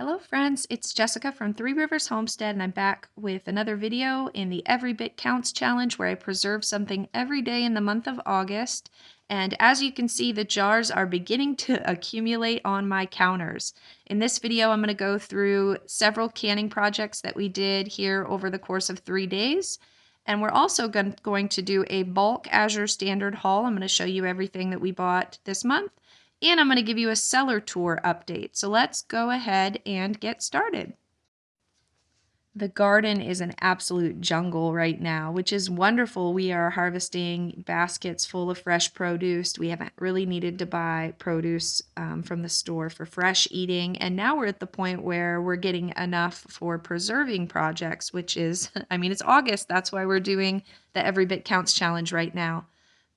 Hello friends, it's Jessica from Three Rivers Homestead and I'm back with another video in the Every Bit Counts challenge where I preserve something every day in the month of August. And as you can see, the jars are beginning to accumulate on my counters. In this video, I'm going to go through several canning projects that we did here over the course of 3 days. And we're also going to do a bulk Azure Standard haul. I'm going to show you everything that we bought this month. And I'm going to give you a cellar tour update. So let's go ahead and get started. The garden is an absolute jungle right now, which is wonderful. We are harvesting baskets full of fresh produce. We haven't really needed to buy produce from the store for fresh eating. And now we're at the point where we're getting enough for preserving projects, which is, it's August. That's why we're doing the Every Bit Counts challenge right now.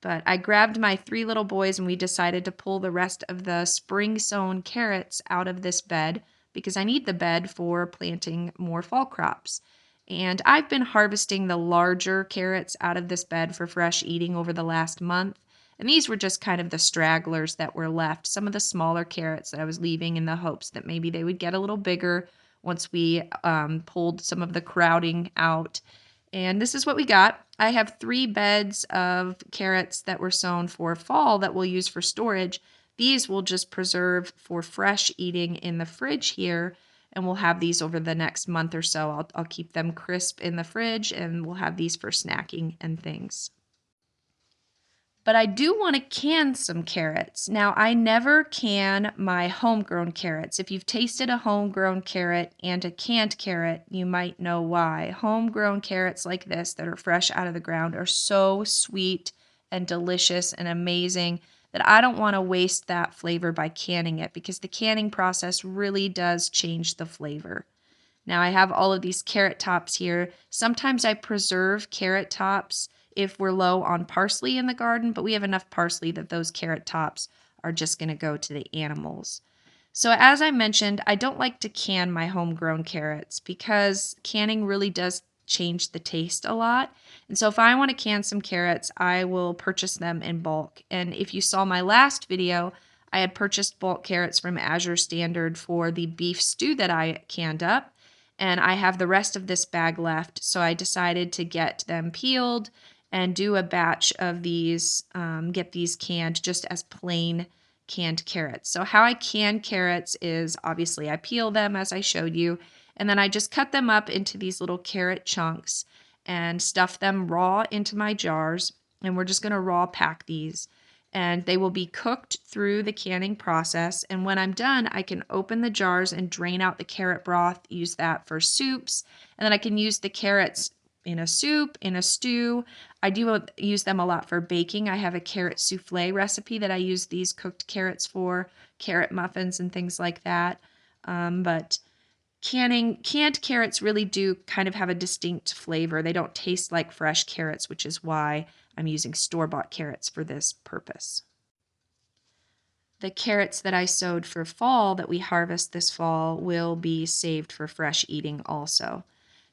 But I grabbed my 3 little boys and we decided to pull the rest of the spring sown carrots out of this bed because I need the bed for planting more fall crops. And I've been harvesting the larger carrots out of this bed for fresh eating over the last month. And these were just kind of the stragglers that were left, some of the smaller carrots that I was leaving in the hopes that maybe they would get a little bigger once we pulled some of the crowding out. And this is what we got. I have 3 beds of carrots that were sown for fall that we'll use for storage. These will just preserve for fresh eating in the fridge here, and we'll have these over the next month or so. I'll keep them crisp in the fridge, and we'll have these for snacking and things. But I do want to can some carrots. Now, I never can my homegrown carrots. If you've tasted a homegrown carrot and a canned carrot, you might know why. Homegrown carrots like this that are fresh out of the ground are so sweet and delicious and amazing that I don't want to waste that flavor by canning it because the canning process really does change the flavor. Now I have all of these carrot tops here. Sometimes I preserve carrot tops if we're low on parsley in the garden, but we have enough parsley that those carrot tops are just going to go to the animals. So as I mentioned, I don't like to can my homegrown carrots because canning really does change the taste a lot. And so if I want to can some carrots, I will purchase them in bulk. And if you saw my last video, I had purchased bulk carrots from Azure Standard for the beef stew that I canned up. And I have the rest of this bag left, so I decided to get them peeled and do a batch of these, get these canned just as plain canned carrots. So how I can carrots is obviously I peel them as I showed you, and then I just cut them up into these little carrot chunks and stuff them raw into my jars, and we're just going to raw pack these. And they will be cooked through the canning process. And when I'm done, I can open the jars and drain out the carrot broth, use that for soups, and then I can use the carrots in a soup, in a stew. I do use them a lot for baking. I have a carrot souffle recipe that I use these cooked carrots for, carrot muffins and things like that. But canned carrots really do kind of have a distinct flavor. They don't taste like fresh carrots, which is why I'm using store-bought carrots for this purpose. The carrots that I sowed for fall that we harvest this fall will be saved for fresh eating also.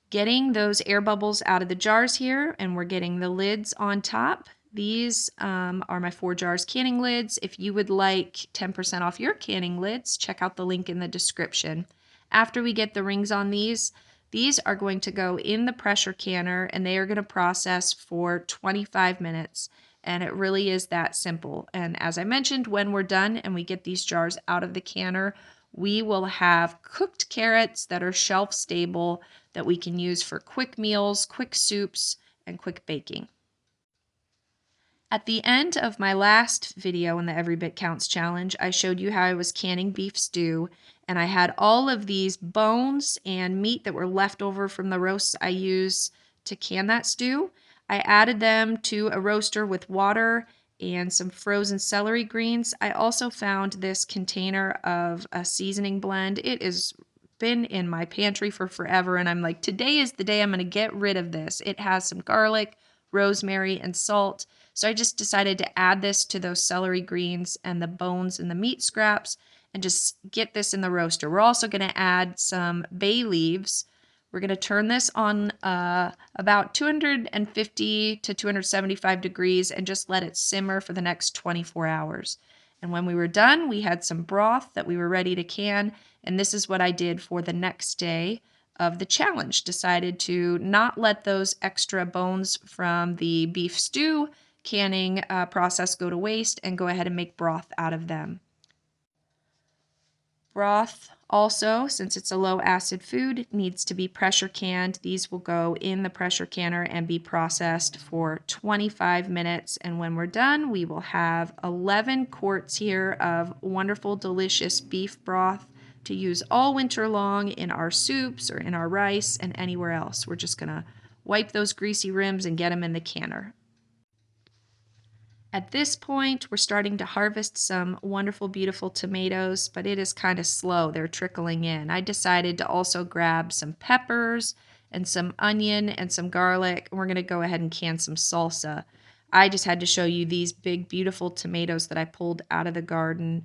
Getting those air bubbles out of the jars here, and we're getting the lids on top. These are my 4 jars canning lids. If you would like 10% off your canning lids, check out the link in the description. After we get the rings on these are going to go in the pressure canner and they are going to process for 25 minutes. And it really is that simple. And as I mentioned, when we're done and we get these jars out of the canner, we will have cooked carrots that are shelf stable that we can use for quick meals, quick soups, and quick baking. At the end of my last video in the Every Bit Counts challenge, I showed you how I was canning beef stew, and I had all of these bones and meat that were left over from the roasts I use to can that stew. I added them to a roaster with water and some frozen celery greens. I also found this container of a seasoning blend. It has been in my pantry for forever, and I'm like, today is the day I'm going to get rid of this. It has some garlic, rosemary, and salt. So I just decided to add this to those celery greens and the bones and the meat scraps and just get this in the roaster. We're also going to add some bay leaves. We're going to turn this on about 250 to 275 degrees and just let it simmer for the next 24 hours. And when we were done, we had some broth that we were ready to can. And this is what I did for the next day of the challenge. Decided to not let those extra bones from the beef stew canning process go to waste and go ahead and make broth out of them. Broth also, since it's a low acid food, needs to be pressure canned. These will go in the pressure canner and be processed for 25 minutes. And when we're done, we will have 11 quarts here of wonderful, delicious beef broth to use all winter long in our soups or in our rice and anywhere else. We're just going to wipe those greasy rims and get them in the canner. At this point, we're starting to harvest some wonderful, beautiful tomatoes, but it is kind of slow. They're trickling in. I decided to also grab some peppers and some onion and some garlic. We're going to go ahead and can some salsa. I just had to show you these big, beautiful tomatoes that I pulled out of the garden.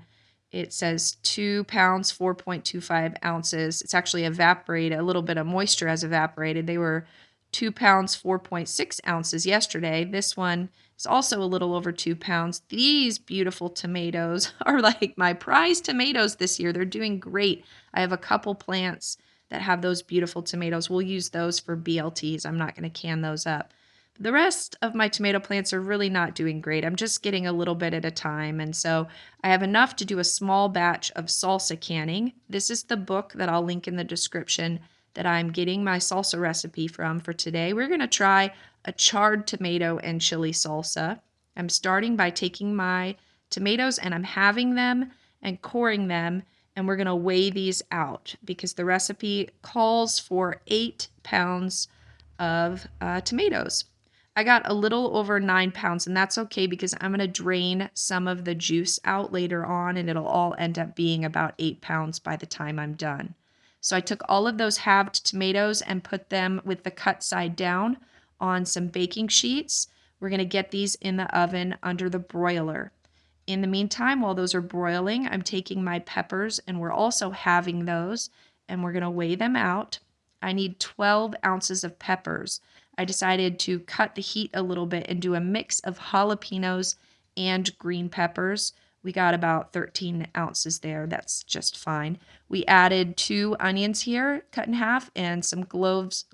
It says 2 pounds, 4.25 ounces. It's actually evaporated. A little bit of moisture has evaporated. They were 2 pounds, 4.6 ounces yesterday. This one is also a little over 2 pounds. These beautiful tomatoes are like my prize tomatoes this year. They're doing great. I have a couple plants that have those beautiful tomatoes. We'll use those for BLTs. I'm not going to can those up. The rest of my tomato plants are really not doing great. I'm just getting a little bit at a time. And so I have enough to do a small batch of salsa canning. This is the book that I'll link in the description that I'm getting my salsa recipe from for today. We're going to try a charred tomato and chili salsa. I'm starting by taking my tomatoes and I'm halving them and coring them, and we're going to weigh these out because the recipe calls for 8 pounds of tomatoes. I got a little over 9 pounds, and that's okay because I'm going to drain some of the juice out later on, and it'll all end up being about 8 pounds by the time I'm done. So I took all of those halved tomatoes and put them with the cut side down on some baking sheets. We're going to get these in the oven under the broiler. In the meantime, while those are broiling, I'm taking my peppers and we're also halving those and we're going to weigh them out. I need 12 ounces of peppers. I decided to cut the heat a little bit and do a mix of jalapenos and green peppers. We got about 13 ounces there. That's just fine. We added 2 onions here, cut in half, and some cloves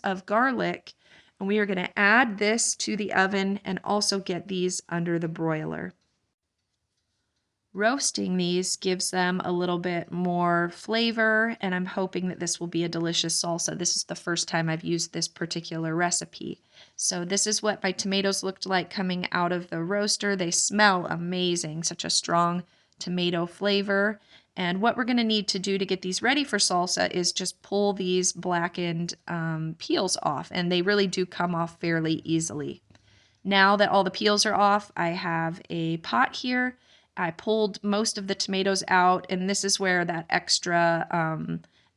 of garlic. And we are going to add this to the oven and also get these under the broiler. Roasting these gives them a little bit more flavor, and I'm hoping that this will be a delicious salsa. This is the first time I've used this particular recipe. So this is what my tomatoes looked like coming out of the roaster. They smell amazing, such a strong tomato flavor. And what we're going to need to do to get these ready for salsa is just pull these blackened peels off, and they really do come off fairly easily. Now that all the peels are off, I have a pot here. I pulled most of the tomatoes out, and this is where that extra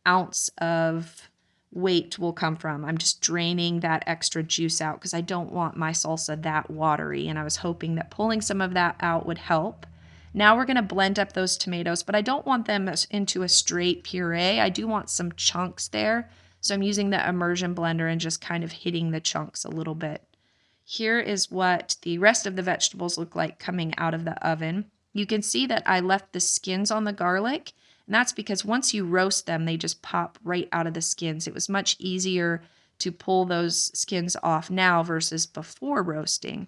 ounce of weight will come from. I'm just draining that extra juice out because I don't want my salsa that watery, and I was hoping that pulling some of that out would help. Now we're going to blend up those tomatoes, but I don't want them into a straight puree. I do want some chunks there, so I'm using the immersion blender and just kind of hitting the chunks a little bit. Here is what the rest of the vegetables look like coming out of the oven. You can see that I left the skins on the garlic, and that's because once you roast them, they just pop right out of the skins. It was much easier to pull those skins off now versus before roasting.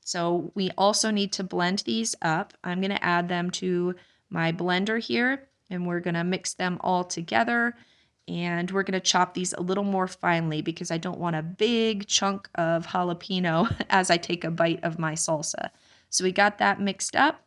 So we also need to blend these up. I'm going to add them to my blender here, and we're going to mix them all together, and we're going to chop these a little more finely because I don't want a big chunk of jalapeno as I take a bite of my salsa. So we got that mixed up.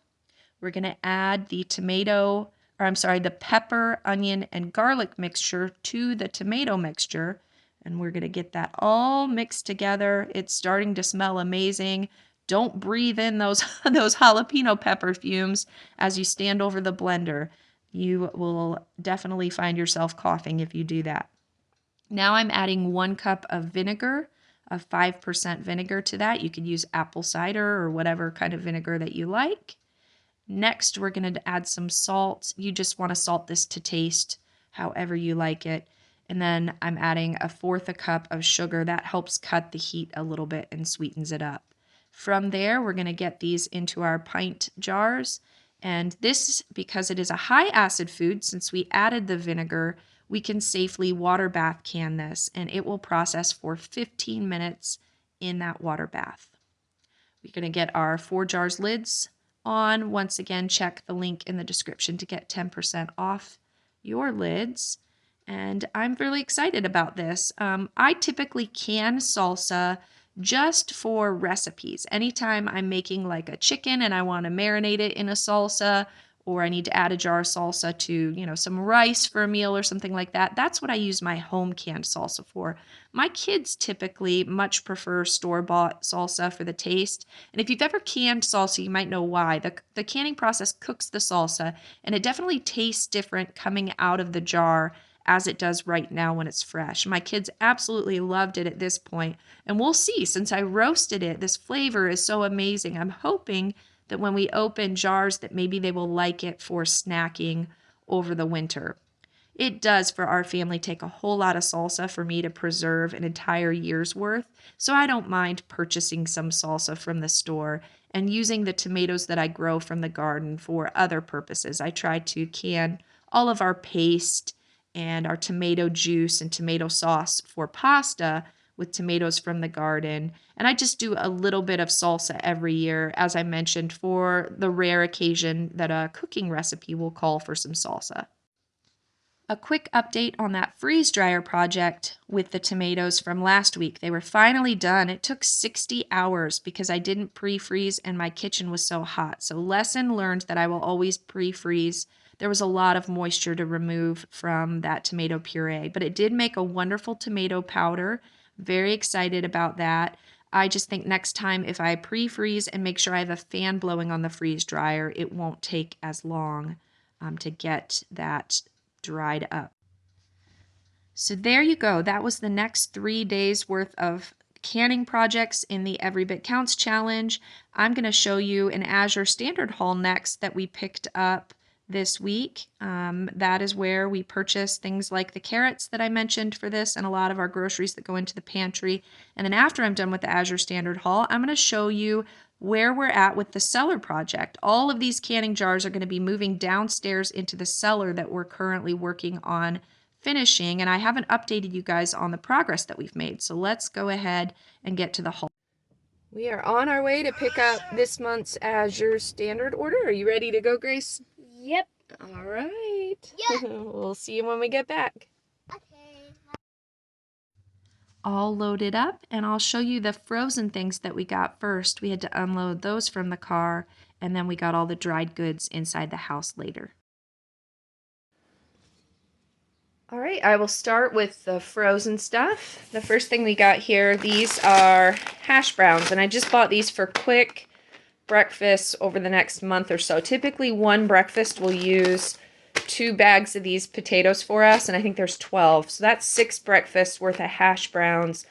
We're going to add the the pepper, onion, and garlic mixture to the tomato mixture. And we're going to get that all mixed together. It's starting to smell amazing. Don't breathe in those jalapeno pepper fumes as you stand over the blender. You will definitely find yourself coughing if you do that. Now I'm adding 1 cup of vinegar, of 5% vinegar to that. You could use apple cider or whatever kind of vinegar that you like. Next, we're going to add some salt. You just want to salt this to taste however you like it. And then I'm adding 1/4 cup of sugar. That helps cut the heat a little bit and sweetens it up. From there, we're going to get these into our pint jars. And this, because it is a high acid food, since we added the vinegar, we can safely water bath can this, and it will process for 15 minutes in that water bath. We're going to get our 4 jars lids on. Once again, check the link in the description to get 10% off your lids. And I'm really excited about this. I typically can salsa just for recipes. Anytime I'm making like a chicken and I want to marinate it in a salsa, or I need to add a jar of salsa to, some rice for a meal or something like that, that's what I use my home canned salsa for. My kids typically much prefer store-bought salsa for the taste. And if you've ever canned salsa, you might know why. The canning process cooks the salsa, and it definitely tastes different coming out of the jar as it does right now when it's fresh. My kids absolutely loved it at this point, and we'll see. Since I roasted it, this flavor is so amazing. I'm hoping that when we open jars that maybe they will like it for snacking over the winter. It does, for our family, take a whole lot of salsa for me to preserve an entire year's worth, so I don't mind purchasing some salsa from the store and using the tomatoes that I grow from the garden for other purposes. I try to can all of our paste and our tomato juice and tomato sauce for pasta with tomatoes from the garden. And I just do a little bit of salsa every year, as I mentioned, for the rare occasion that a cooking recipe will call for some salsa. A quick update on that freeze dryer project with the tomatoes from last week. They were finally done. It took 60 hours because I didn't pre-freeze and my kitchen was so hot. So lesson learned that I will always pre-freeze. There was a lot of moisture to remove from that tomato puree, but it did make a wonderful tomato powder. Very excited about that. I just think next time if I pre-freeze and make sure I have a fan blowing on the freeze dryer, it won't take as long to get that dried up. So there you go. That was the next 3 days worth of canning projects in the Every Bit Counts challenge. I'm going to show you an Azure Standard haul next that we picked up this week. That is where we purchase things like the carrots that I mentioned for this and a lot of our groceries that go into the pantry. And then after I'm done with the Azure Standard haul, I'm going to show you where we're at with the Cellar project. All of these canning jars are going to be moving downstairs into the cellar that we're currently working on finishing, and I haven't updated you guys on the progress that we've made. So let's go ahead and get to the haul. We are on our way to pick up this month's Azure Standard order. Are you ready to go, Grace? Yep. All right. Yeah. We'll see you when we get back. Okay. All loaded up, and I'll show you the frozen things that we got first. We had to unload those from the car, and then we got all the dried goods inside the house later. All right, I will start with the frozen stuff. The first thing we got here, these are hash browns, and I just bought these for quick breakfast over the next month or so. Typically, one breakfast will use 2 bags of these potatoes for us, and I think there's 12. So that's 6 breakfasts worth of hash browns.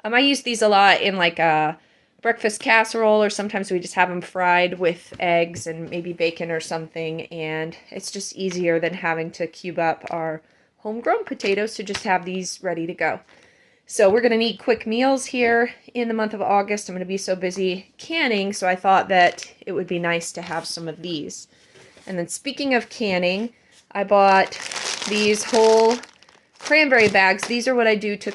I use these a lot in like a breakfast casserole, or sometimes we just have them fried with eggs and maybe bacon or something, and it's just easier than having to cube up our homegrown potatoes to just have these ready to go. So we're going to need quick meals here in the month of August. I'm going to be so busy canning, so I thought that it would be nice to have some of these. And then speaking of canning, I bought these whole cranberry bags. These are what I do to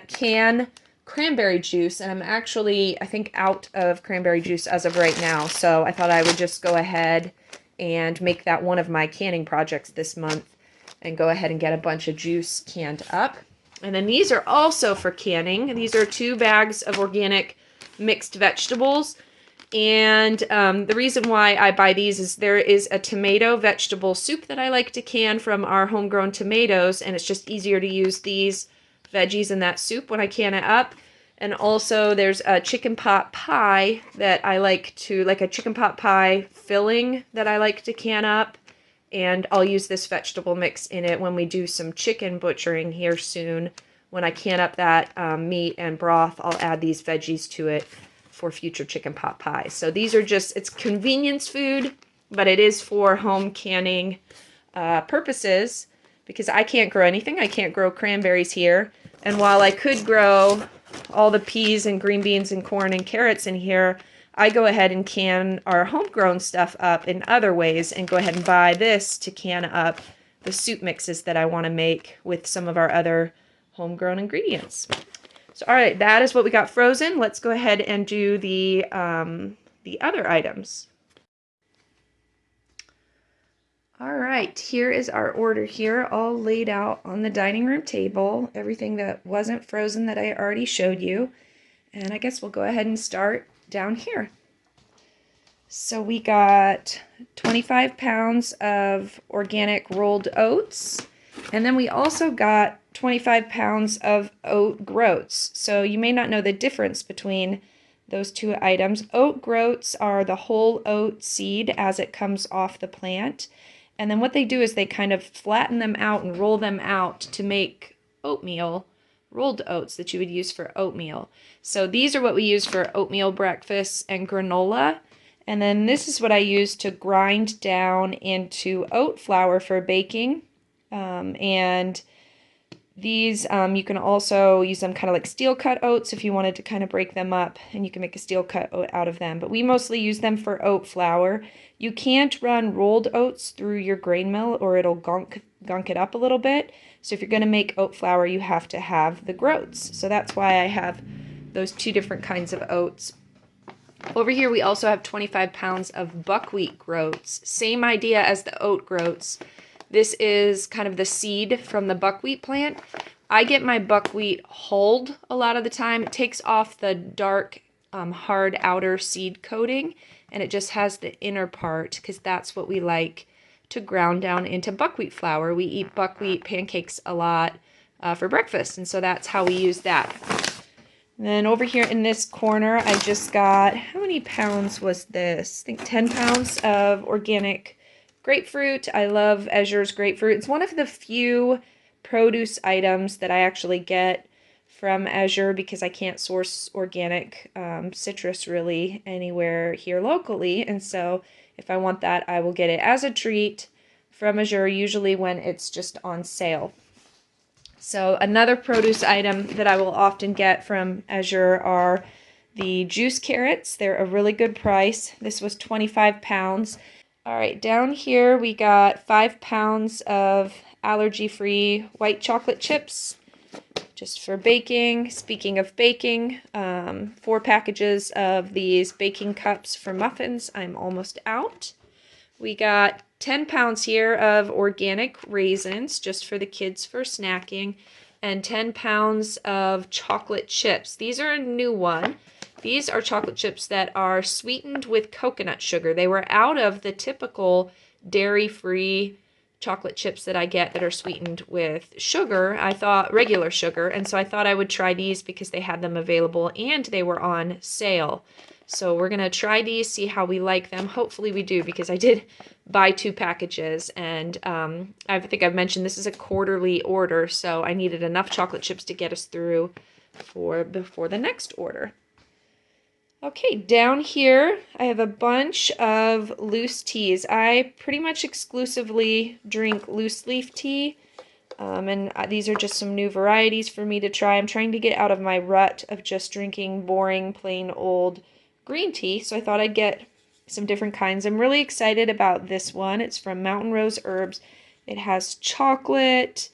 can cranberry juice, and I'm actually, I think, out of cranberry juice as of right now. So I thought I would just go ahead and make that one of my canning projects this month and go ahead and get a bunch of juice canned up. And then these are also for canning. These are 2 bags of organic mixed vegetables. And the reason why I buy these is there is a tomato vegetable soup that I like to can from our homegrown tomatoes, and it's just easier to use these veggies in that soup when I can it up. And also there's a chicken pot pie that I like to, like a chicken pot pie filling that I like to can up. And I'll use this vegetable mix in it when we do some chicken butchering here soon. When I can up that meat and broth, I'll add these veggies to it for future chicken pot pies. So these are just, it's convenience food, but it is for home canning purposes because I can't grow anything. I can't grow cranberries here. And while I could grow all the peas and green beans and corn and carrots in here, I go ahead and can our homegrown stuff up in other ways and go ahead and buy this to can up the soup mixes that I want to make with some of our other homegrown ingredients. So, all right, that is what we got frozen. Let's go ahead and do the other items. All right, here is our order here, all laid out on the dining room table. Everything that wasn't frozen that I already showed you. And I guess we'll go ahead and start down here. So we got 25 pounds of organic rolled oats. And then we also got 25 pounds of oat groats. So you may not know the difference between those two items. Oat groats are the whole oat seed as it comes off the plant. And then what they do is they kind of flatten them out and roll them out to make oatmeal, rolled oats that you would use for oatmeal. So these are what we use for oatmeal breakfast and granola. And then this is what I use to grind down into oat flour for baking. And these, you can also use them kind of like steel cut oats if you wanted to kind of break them up, and you can make a steel cut oat out of them. But we mostly use them for oat flour. You can't run rolled oats through your grain mill or it'll gunk it up a little bit. So if you're going to make oat flour, you have to have the groats. So that's why I have those two different kinds of oats. Over here we also have 25 pounds of buckwheat groats. Same idea as the oat groats. This is kind of the seed from the buckwheat plant. I get my buckwheat hulled a lot of the time. It takes off the dark, hard outer seed coating, and it just has the inner part because that's what we like to ground down into buckwheat flour. We eat buckwheat pancakes a lot for breakfast, and so that's how we use that. And then over here in this corner, I just got, how many pounds was this? I think 10 pounds of organic grapefruit. I love Ezure's grapefruit. It's one of the few produce items that I actually get from Ezure because I can't source organic citrus really anywhere here locally. And so if I want that, I will get it as a treat from Ezure, usually when it's just on sale. So another produce item that I will often get from Ezure are the juice carrots. They're a really good price. This was 25 pounds. All right, down here we got 5 pounds of allergy-free white chocolate chips, just for baking. Speaking of baking, 4 packages of these baking cups for muffins. I'm almost out. We got 10 pounds here of organic raisins, just for the kids for snacking, and 10 pounds of chocolate chips. These are a new one. These are chocolate chips that are sweetened with coconut sugar. They were out of the typical dairy-free chocolate chips that I get that are sweetened with sugar. I thought regular sugar, and so I thought I would try these because they had them available and they were on sale. So we're going to try these, see how we like them. Hopefully we do, because I did buy 2 packages, and I think I've mentioned this is a quarterly order, so I needed enough chocolate chips to get us through before the next order. Okay, down here I have a bunch of loose teas. I pretty much exclusively drink loose leaf tea, and these are just some new varieties for me to try. I'm trying to get out of my rut of just drinking boring, plain old green tea, so I thought I'd get some different kinds. I'm really excited about this one. It's from Mountain Rose Herbs. It has chocolate,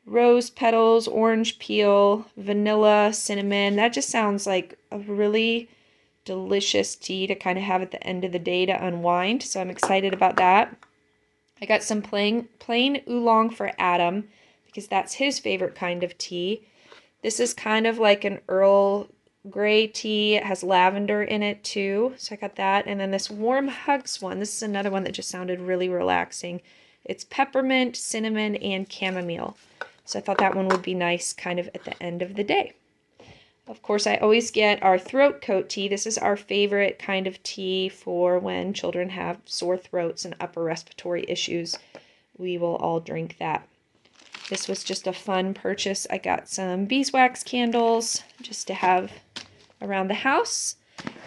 rose petals, orange peel, vanilla, cinnamon. That just sounds like a really delicious tea to kind of have at the end of the day to unwind, so I'm excited about that. I got some plain oolong for Adam because that's his favorite kind of tea. This is kind of like an Earl Grey tea. It has lavender in it too, so I got that. And then this Warm Hugs one. This is another one that just sounded really relaxing. It's peppermint, cinnamon, and chamomile. So I thought that one would be nice kind of at the end of the day. Of course, I always get our throat coat tea. This is our favorite kind of tea for when children have sore throats and upper respiratory issues. We will all drink that. This was just a fun purchase. I got some beeswax candles just to have around the house.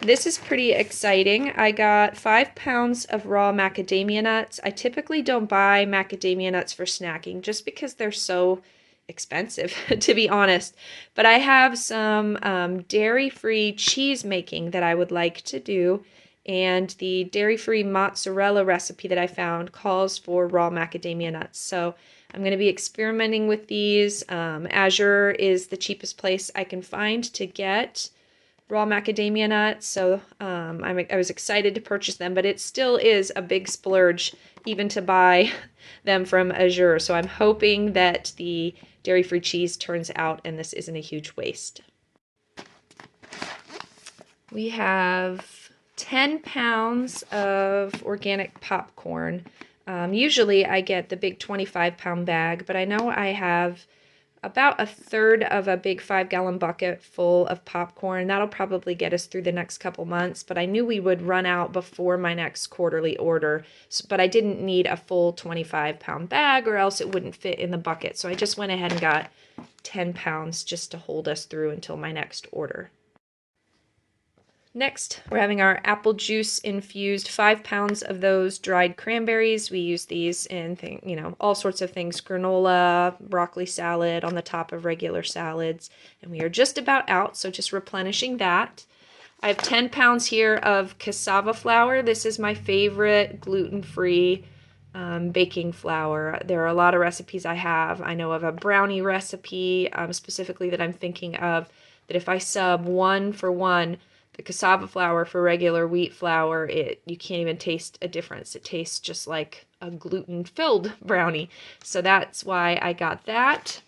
This is pretty exciting. I got 5 pounds of raw macadamia nuts. I typically don't buy macadamia nuts for snacking just because they're so expensive, to be honest. But I have some dairy-free cheese making that I would like to do. And the dairy-free mozzarella recipe that I found calls for raw macadamia nuts. So I'm going to be experimenting with these. Azure is the cheapest place I can find to get raw macadamia nuts, so I was excited to purchase them, but it still is a big splurge even to buy them from Azure. So I'm hoping that the dairy-free cheese turns out and this isn't a huge waste. We have 10 pounds of organic popcorn. Usually I get the big 25-pound bag, but I know I have about a third of a big 5-gallon bucket full of popcorn. That'll probably get us through the next couple months, but I knew we would run out before my next quarterly order, but I didn't need a full 25-pound bag or else it wouldn't fit in the bucket. So I just went ahead and got 10 pounds just to hold us through until my next order. Next, we're having our apple juice infused 5 pounds of those dried cranberries. We use these in all sorts of things, granola, broccoli salad, on the top of regular salads. And we are just about out, so just replenishing that. I have 10 pounds here of cassava flour. This is my favorite gluten-free baking flour. There are a lot of recipes I have. I know of a brownie recipe specifically that I'm thinking of, that if I sub 1 for 1, the cassava flour for regular wheat flour, you can't even taste a difference. It tastes just like a gluten-filled brownie. So that's why I got that.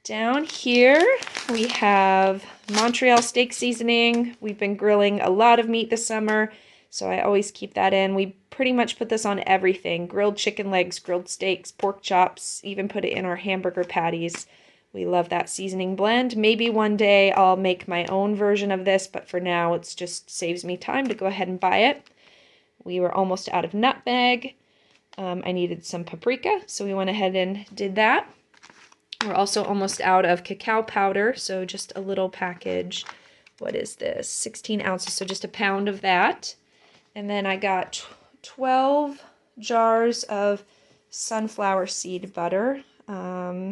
Down here we have Montreal steak seasoning. We've been grilling a lot of meat this summer, so I always keep that in. We pretty much put this on everything: grilled chicken legs, grilled steaks, pork chops, even put it in our hamburger patties. We love that seasoning blend. Maybe one day I'll make my own version of this, but for now it just saves me time to go ahead and buy it. We were almost out of nutmeg. I needed some paprika, so we went ahead and did that. We're also almost out of cacao powder, so just a little package. What is this? 16 ounces, so just a pound of that. And then I got 12 jars of sunflower seed butter.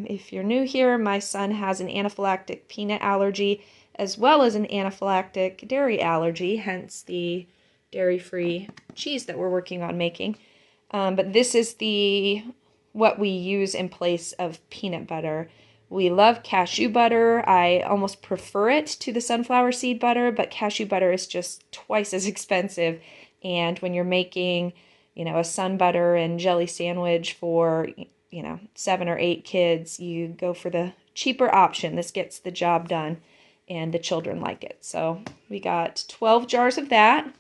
If you're new here, my son has an anaphylactic peanut allergy as well as an anaphylactic dairy allergy, hence the dairy-free cheese that we're working on making. But this is what we use in place of peanut butter. We love cashew butter. I almost prefer it to the sunflower seed butter, but cashew butter is just twice as expensive. And when you're making, a sun butter and jelly sandwich for 7 or 8 kids, you go for the cheaper option. This gets the job done and the children like it. So we got 12 jars of that.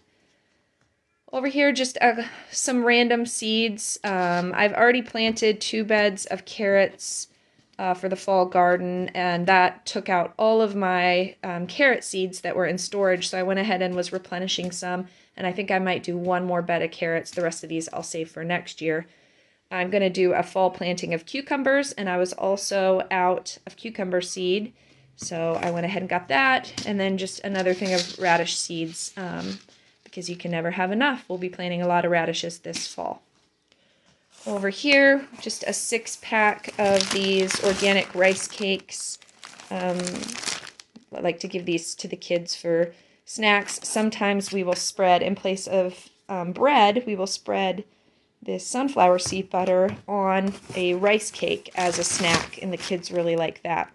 Over here, just some random seeds. I've already planted 2 beds of carrots for the fall garden, and that took out all of my carrot seeds that were in storage, so I went ahead and was replenishing some, and I think I might do 1 more bed of carrots. The rest of these I'll save for next year. I'm going to do a fall planting of cucumbers, and I was also out of cucumber seed, so I went ahead and got that, and then just another thing of radish seeds, because you can never have enough. We'll be planting a lot of radishes this fall. Over here, just a 6-pack of these organic rice cakes. I like to give these to the kids for snacks. Sometimes we will spread, in place of bread, we will spread this sunflower seed butter on a rice cake as a snack, and the kids really like that.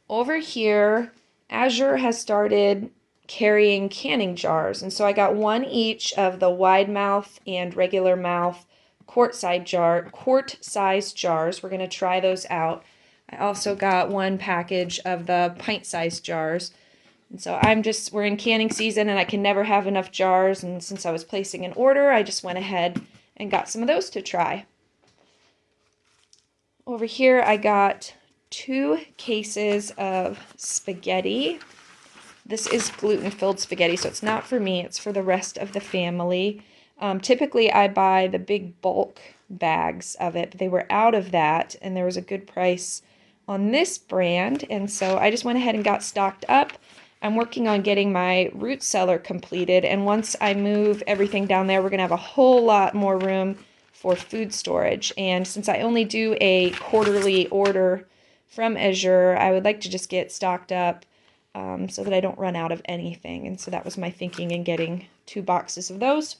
Over here, Azure has started carrying canning jars, and so I got 1 each of the wide mouth and regular mouth quart-sized jars. We're going to try those out. I also got 1 package of the pint-sized jars. And so we're in canning season and I can never have enough jars, and since I was placing an order, I just went ahead and got some of those to try. Over here I got 2 cases of spaghetti. This is gluten-filled spaghetti, so it's not for me, it's for the rest of the family. Typically I buy the big bulk bags of it, but they were out of that, and there was a good price on this brand, and so I just went ahead and got stocked up. I'm working on getting my root cellar completed, and once I move everything down there, we're going to have a whole lot more room for food storage. And since I only do a quarterly order from Azure, I would like to just get stocked up so that I don't run out of anything. And so that was my thinking in getting 2 boxes of those.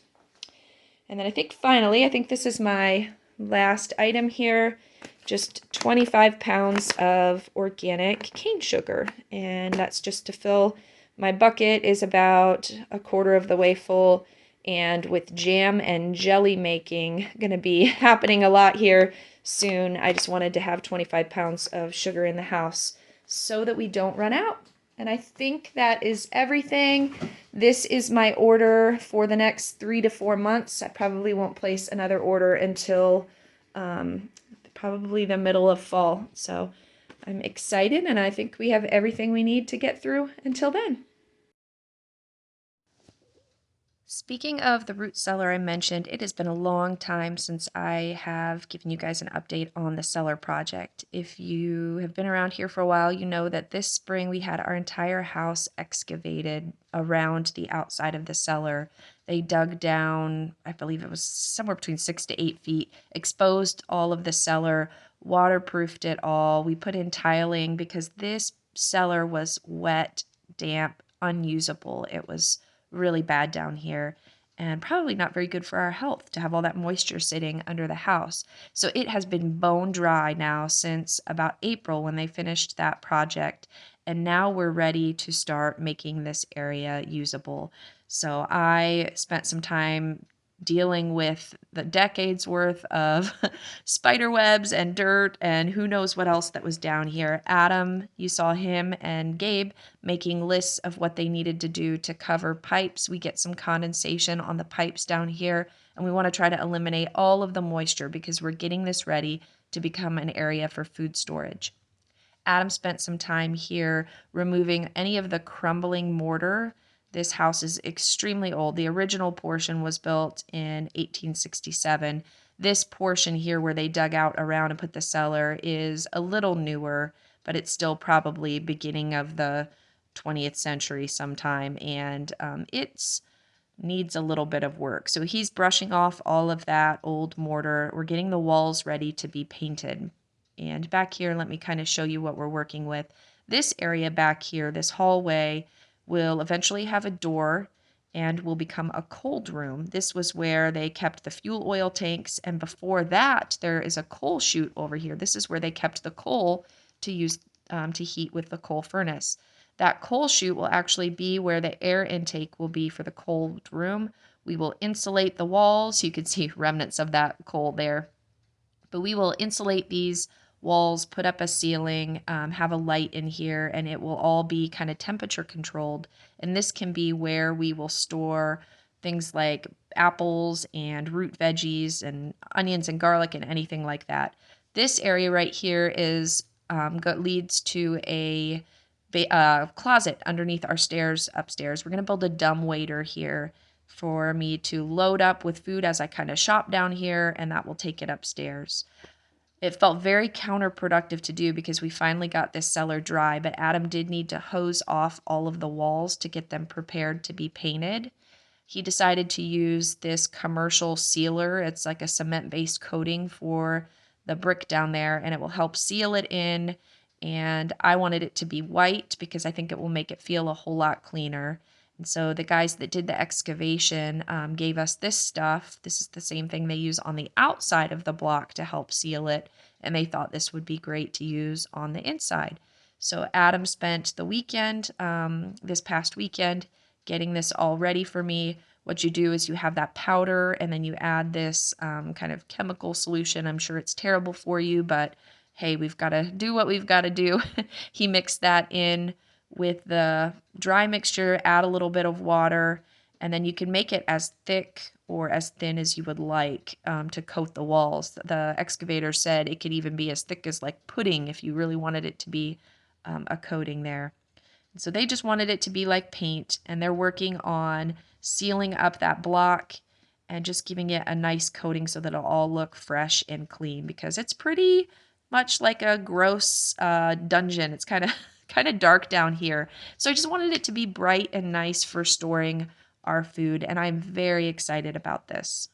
And then I think finally, I think this is my last item here, just 25 pounds of organic cane sugar. And that's just to fill, my bucket is about a quarter of the way full. And with jam and jelly making going to be happening a lot here soon, I just wanted to have 25 pounds of sugar in the house so that we don't run out. And I think that is everything. This is my order for the next 3 to 4 months. I probably won't place another order until probably the middle of fall. So I'm excited, and I think we have everything we need to get through until then. Speaking of the root cellar I mentioned, it has been a long time since I have given you guys an update on the cellar project. If you have been around here for a while, you know that this spring we had our entire house excavated around the outside of the cellar. They dug down, I believe it was somewhere between 6 to 8 feet, exposed all of the cellar, waterproofed it all. We put in tiling because this cellar was wet, damp, unusable. It was really bad down here and probably not very good for our health to have all that moisture sitting under the house. So it has been bone dry now since about April when they finished that project. And now we're ready to start making this area usable. So I spent some time dealing with the decades worth of spider webs and dirt and who knows what else that was down here. Adam, you saw him and Gabe making lists of what they needed to do to cover pipes. We get some condensation on the pipes down here, and we want to try to eliminate all of the moisture because we're getting this ready to become an area for food storage. Adam spent some time here removing any of the crumbling mortar. This house is extremely old. The original portion was built in 1867. This portion here where they dug out around and put the cellar is a little newer, but it's still probably beginning of the 20th century sometime, and it's needs a little bit of work. So he's brushing off all of that old mortar. We're getting the walls ready to be painted. And back here, let me kind of show you what we're working with. This area back here, this hallway, will eventually have a door and will become a cold room. This was where they kept the fuel oil tanks, and before that, there is a coal chute over here. This is where they kept the coal to use to heat with the coal furnace. That coal chute will actually be where the air intake will be for the cold room. We will insulate the walls. You can see remnants of that coal there. But we will insulate these walls, put up a ceiling, have a light in here, and it will all be kind of temperature controlled. And this can be where we will store things like apples and root veggies and onions and garlic and anything like that. This area right here is leads to a closet underneath our stairs upstairs. We're going to build a dumbwaiter here for me to load up with food as I kind of shop down here, and that will take it upstairs. It felt very counterproductive to do because we finally got this cellar dry, but Adam did need to hose off all of the walls to get them prepared to be painted. He decided to use this commercial sealer. It's like a cement-based coating for the brick down there, and it will help seal it in. And I wanted it to be white because I think it will make it feel a whole lot cleaner. And so the guys that did the excavation gave us this stuff. This is the same thing they use on the outside of the block to help seal it. And they thought this would be great to use on the inside. So Adam spent the weekend, this past weekend, getting this all ready for me. What you do is you have that powder and then you add this kind of chemical solution. I'm sure it's terrible for you, but hey, we've got to do what we've got to do. He mixed that in with the dry mixture, add a little bit of water, and then you can make it as thick or as thin as you would like to coat the walls. The excavator said it could even be as thick as like pudding if you really wanted it to be a coating there. And so they just wanted it to be like paint, and they're working on sealing up that block and just giving it a nice coating so that it'll all look fresh and clean, because it's pretty much like a gross dungeon. It's kind of dark down here. So I just wanted it to be bright and nice for storing our food, and I'm very excited about this.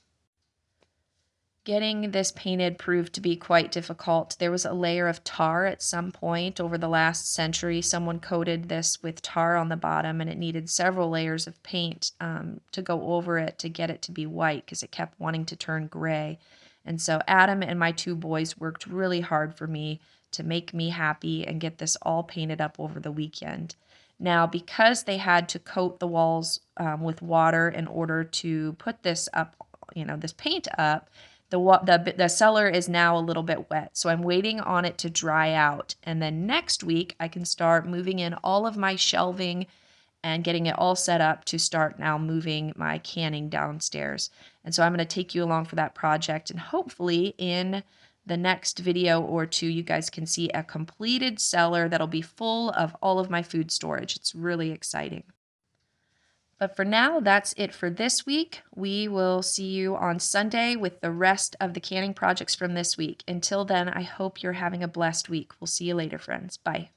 Getting this painted proved to be quite difficult. There was a layer of tar at some point over the last century. Someone coated this with tar on the bottom, and it needed several layers of paint to go over it to get it to be white because it kept wanting to turn gray. And so Adam and my two boys worked really hard for me to make me happy and get this all painted up over the weekend. Now, because they had to coat the walls with water in order to put this up, this paint up, the cellar is now a little bit wet, so I'm waiting on it to dry out. And then next week, I can start moving in all of my shelving and getting it all set up to start now moving my canning downstairs. And so I'm going to take you along for that project, and hopefully in the next video or two, you guys can see a completed cellar that'll be full of all of my food storage. It's really exciting. But for now, that's it for this week. We will see you on Sunday with the rest of the canning projects from this week. Until then, I hope you're having a blessed week. We'll see you later, friends. Bye.